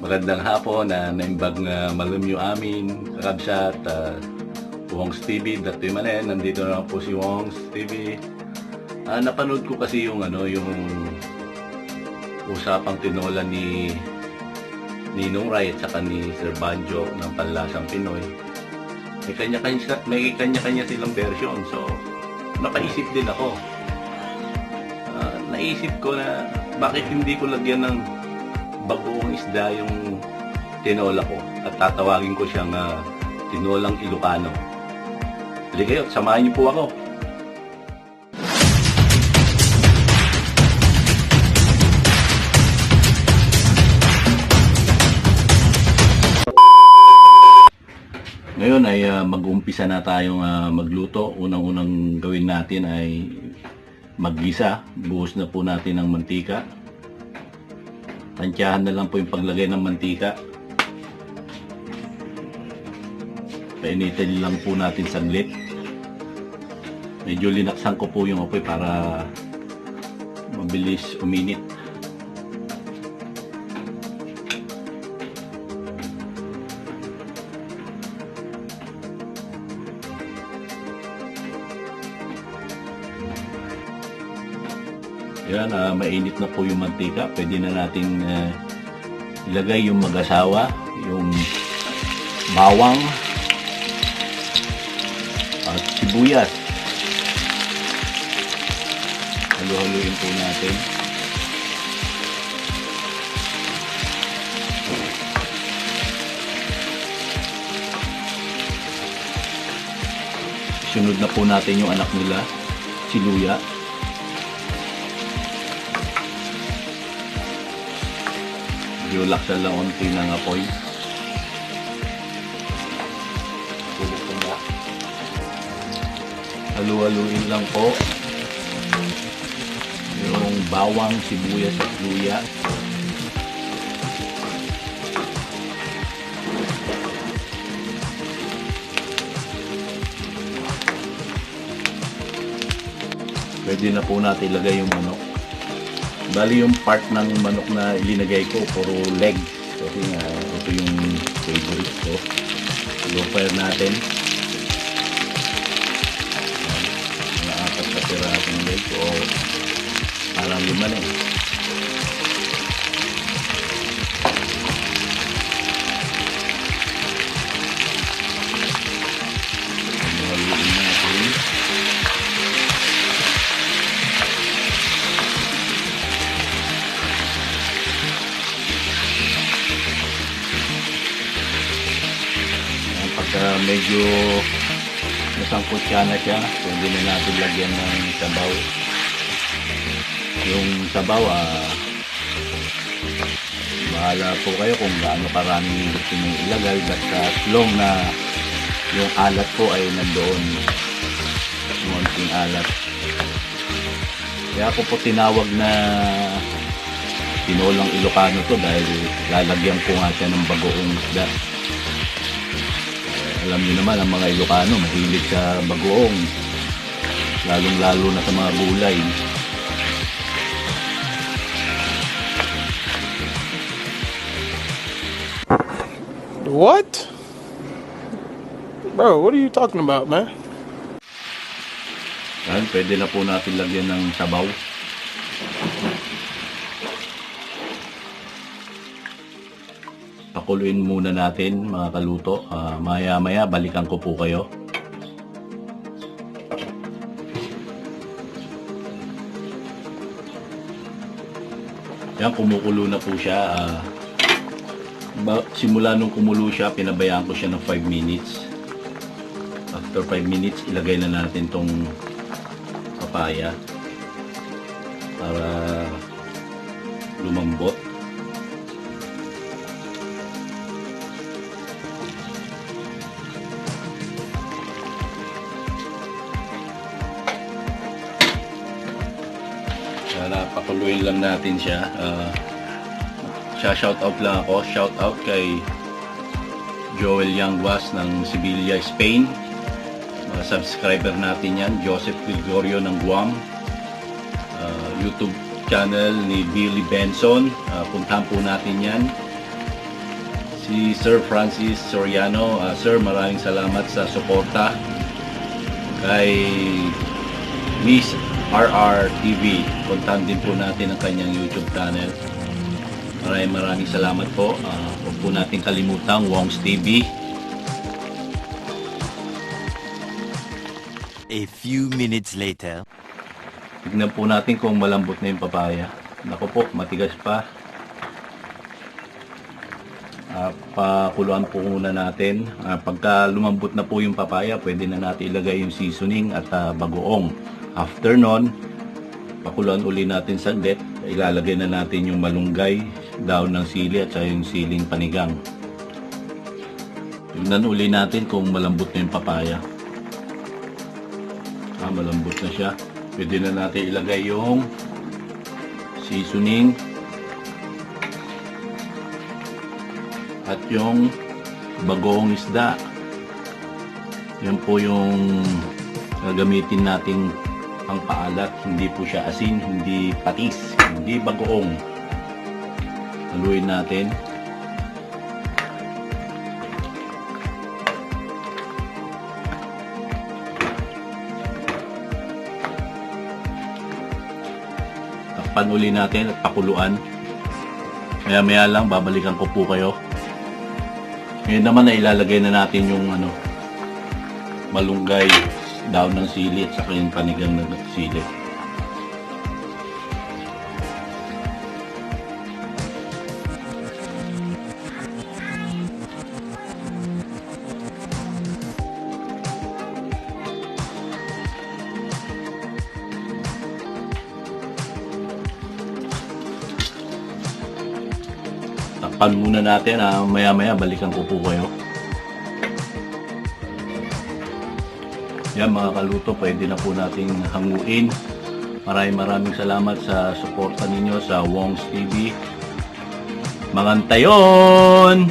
Magandang hapon na naimbag na malumyo amin, Rabsat, Wong's TV, dati manen, nandito na po si Wong's TV. Napanood ko kasi yung usapang tinola ni Ninong Ray at saka ni Sir Banjo ng Panlasang Pinoy. May kanya-kanya silang version, so napaisip din ako. Naisip ko na bakit hindi ko lagyan ng bagoong isda yung tinola ko at tatawagin ko siyang tinolang Ilocano. Halika kayo, samahan niyo po ako. Ngayon ay mag-umpisa na tayong magluto. Unang-unang gawin natin ay maggisa. Buhos na po natin ng mantika. Tansyahan na lang po yung paglagay ng mantika. Painitin lang po natin saglit. Medyo linaksan ko po yung apoy para mabilis uminit. Yan, mainit na po yung mantika. Pwede na natin ilagay yung mag-asawa, yung bawang at sibuyas. Halo-haloyin po natin. Sunod na po natin yung anak nila, si Luya. Laksan lang unti ng apoy. Halu-haluin lang po yung bawang, sibuyas at luya. Pwede na po natin ilagay yung manok. Bali yung part ng manok na ilinagay ko, puro leg. Kasi nga, ito yung favorite ko. Low fire natin. Naapat sa pirasong leg ko. Parang lima na eh. Haluin natin. Medyo nasangkot siya na siya, pwede na natin lagyan ng sabaw. Yung sabaw, bahala po kayo kung gaano karami gusto nyo ilagay, basta as long na yung alat po ay nandoon, konting alat. Kaya ako po tinawag na tinolang Ilocano to dahil lalagyan ko nga siya ng bagoong isda. Alam niyo naman ang mga Ilocano mahilig sa bagoong, lalong-lalo na sa mga gulay. What? Bro, what are you talking about, man? Yan, pwede na po natin lagyan ng sabaw. Pakuluin muna natin mga kaluto. Maya-maya balikan ko po kayo. Yan, kumukulo na po siya. Simula nung kumulo siya, pinabayaan ko siya ng 5 minutes. After 5 minutes, ilagay na natin tong papaya para lumambot. Pakuluin lang natin siya. Shout out lang ako. Shout out kay Joel Yanguas ng Sevilla, Spain. Mga subscriber natin yan. Joseph Gregorio ng Guam. YouTube channel ni Billy Benson. Puntahan po natin yan. si Sir Francis Soriano. Sir, maraming salamat sa suporta kay Miss RR TV. Puntahan din po natin ang kanyang YouTube channel. Maraming salamat po. Huwag po natin kalimutang Wong's TV. A few minutes later. Tignan po natin kung malambot na yung papaya. Naku po, matigas pa. Pakuluan po muna natin. Pagka lumambot na po yung papaya, pwede na natin ilagay yung seasoning at bagoong. After nun, pakuluan uli natin saglit. Ilalagay na natin yung malunggay, daon ng sili at yung siling panigang. Tignan uli natin kung malambot na yung papaya. Malambot na siya. Pwede na natin ilagay yung seasoning at yung bagoong isda. Yan po yung gagamitin nating pangpaalat. Hindi po siya asin, hindi patis, hindi bagoong. Haluin natin. Takpan uli natin at pakuluan. Maya lang babalikan ko po kayo. Ngayon naman na ilalagay na natin yung malunggay, daon ng sili at saka yung panigang ng sili. Takpan muna natin, maya balikan ko po kayo. Yan mga kaluto, pwede na po nating hanguin. Maraming salamat sa suporta ninyo sa Wong's TV. Mangantayon!